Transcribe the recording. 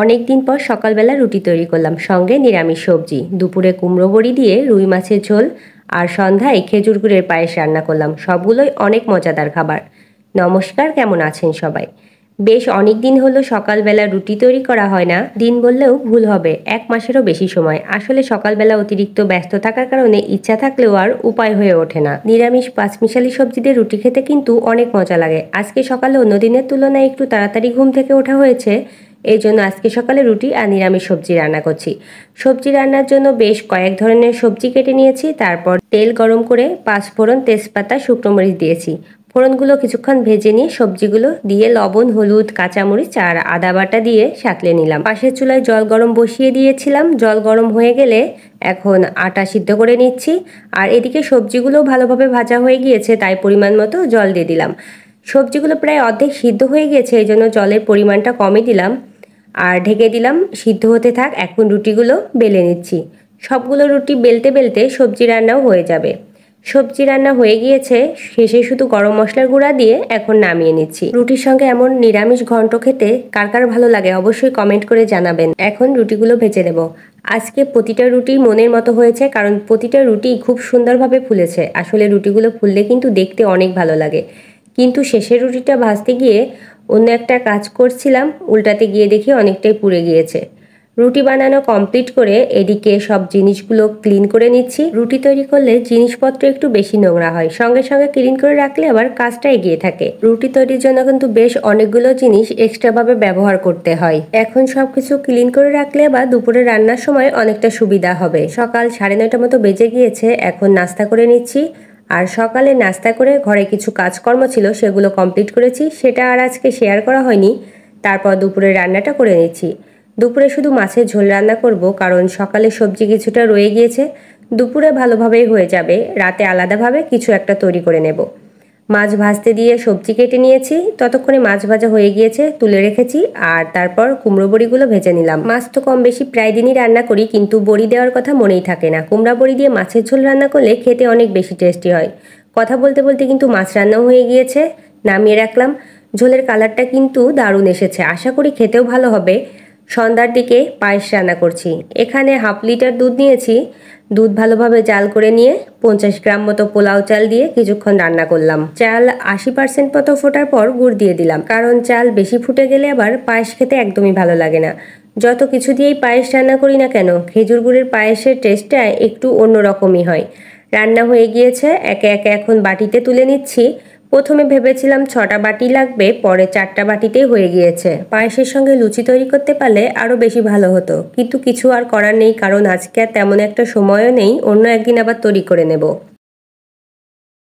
অনেক দিন পর সকালবেলা রুটি তৈরি করলাম, সঙ্গে নিরামিষ সবজি। দুপুরে কুমড়ো বড়ি দিয়ে রুই মাছের ঝোল, আর সন্ধ্যায় খেজুর গুড়ের পায়েস রান্না করলাম। সবগুলোই অনেক মজাদার খাবার। নমস্কার, কেমন আছেন সবাই? বেশ অনেক দিন হলো সকালবেলা রুটি তৈরি করা হয় না। দিন বললেও ভুল হবে, 1 মাসেরও বেশি সময়। আসলে সকালবেলা অতিরিক্ত ব্যস্ত থাকার কারণে ইচ্ছা থাকলেও আর উপায় হয়ে ওঠে না। নিরামিষ পাঁচমিশালি সবজি দিয়ে রুটি খেতে কিন্তু অনেক মজা লাগে। আজকে সকালে অন্য দিনের তুলনায় একটু তাড়াতাড়ি ঘুম থেকে ওঠা হয়েছে, এই জন্য আজকে সকালে রুটি আর নিরামিষ সবজি রান্না করছি। সবজি রান্নার জন্য বেশ কয়েক ধরনের সবজি কেটে নিয়েছি। তারপর তেল গরম করে পাঁচফোড়ন, তেজপাতা, শুকনো মরিচ দিয়েছি। ফোড়নগুলো কিছুক্ষণ ভেজে নিয়ে সবজিগুলো দিয়ে লবণ, হলুদ, কাঁচামরিচ আর আদা বাটা দিয়ে সাঁতলে নিলাম। পাশের চুলায় জল গরম বসিয়ে দিয়েছিলাম। জল গরম হয়ে গেলে এখন আটা সিদ্ধ করে নিচ্ছি। আর এদিকে সবজিগুলো ভালোভাবে ভাজা হয়ে গিয়েছে, তাই পরিমাণ মতো জল দিয়ে দিলাম। সবজিগুলো প্রায় অর্ধেক সিদ্ধ হয়ে গিয়েছে, এই জন্য জলের পরিমাণটা কমই দিলাম আর ঢেকে দিলাম সিদ্ধ হতে থাক। এখন রুটিগুলো বেলে নিচ্ছি। সবগুলো রুটি বেলতে বেলতে সবজি রান্নাও হয়ে যাবে। সবজি রান্না হয়ে গিয়েছে, শেষে শুধু গরম মশলার গুঁড়া দিয়ে এখন নামিয়ে নিচ্ছি। রুটির সঙ্গে এমন নিরামিষ ঘন্ট খেতে কার কার ভালো লাগে অবশ্যই কমেন্ট করে জানাবেন। এখন রুটিগুলো ভেজে নেব। আজকে প্রতিটা রুটি মনের মতো হয়েছে, কারণ প্রতিটা রুটি খুব সুন্দরভাবে ফুলেছে। আসলে রুটিগুলো ফুললে কিন্তু দেখতে অনেক ভালো লাগে, কিন্তু শেষের রুটিটা ভাজতে গিয়ে অন্য একটা কাজ করছিলাম, উল্টাতে গিয়ে দেখি অনেকটাই পুড়ে গিয়েছে। রুটি বানানো কমপ্লিট করে এদিকে সব জিনিসগুলো ক্লিন করে নিচ্ছি। রুটি তৈরি করলে জিনিসপত্র একটু বেশি নোংরা হয়, সঙ্গে সঙ্গে ক্লিন করে রাখলে আবার কাজটা এগিয়ে থাকে। রুটি তৈরির জন্য কিন্তু বেশ অনেকগুলো জিনিস এক্সট্রাভাবে ব্যবহার করতে হয়। এখন সব কিছু ক্লিন করে রাখলে আবার দুপুরে রান্নার সময় অনেকটা সুবিধা হবে। সকাল 9:30 মতো বেজে গিয়েছে, এখন নাস্তা করে নিচ্ছি। আর সকালে নাস্তা করে ঘরে কিছু কাজকর্ম ছিল, সেগুলো কমপ্লিট করেছি, সেটা আর আজকে শেয়ার করা হয়নি। তারপর দুপুরে রান্নাটা করে নিচ্ছি। দুপুরে শুধু মাছের ঝোল রান্না করব, কারণ সকালে সবজি কিছুটা রয়ে গিয়েছে। দুপুরে ভালোভাবেই হয়ে যাবে, রাতে আলাদাভাবে কিছু একটা তৈরি করে নেব। মাছ ভাজতে দিয়ে সবজি কেটে নিয়েছি, ততক্ষণে মাছ ভাজা হয়ে গিয়েছে, তুলে রেখেছি। আর তারপর কুমড়ো বড়িগুলো ভেজে নিলাম। মাছ তো কম বেশি প্রায় দিনই রান্না করি, কিন্তু বড়ি দেওয়ার কথা মনেই থাকে না। কুমড়া বড়ি দিয়ে মাছের ঝোল রান্না করলে খেতে অনেক বেশি টেস্টি হয়। কথা বলতে বলতে কিন্তু মাছ রান্নাও হয়ে গিয়েছে, নামিয়ে রাখলাম। ঝোলের কালারটা কিন্তু দারুণ এসেছে, আশা করি খেতেও ভালো হবে। সন্ধ্যার দিকে পায়েস রান্না করছি। এখানে 1/2 লিটার দুধ নিয়েছি। দুধ ভালোভাবে জাল করে নিয়ে 50 গ্রাম মতো পোলাও চাল দিয়ে কিছুক্ষণ রান্না করলাম। চাল 80% মতো ফোটার পর গুড় দিয়ে দিলাম, কারণ চাল বেশি ফুটে গেলে আবার পায়েস খেতে একদমই ভালো লাগে না। যত কিছু দিয়েই পায়েস রান্না করি না কেন, খেজুর গুড়ের পায়েসের টেস্টটা একটু অন্যরকমই হয়। রান্না হয়ে গিয়েছে, একে একে এখন বাটিতে তুলে নিচ্ছি। প্রথমে ভেবেছিলাম 6টা বাটি লাগবে, পরে 4টা বাটিতেই হয়ে গিয়েছে। পায়েসের সঙ্গে লুচি তৈরি করতে পারলে আরও বেশি ভালো হতো, কিন্তু কিছু আর করার নেই, কারণ আজকে আর তেমন একটা সময়ও নেই। অন্য একদিন আবার তৈরি করে নেব।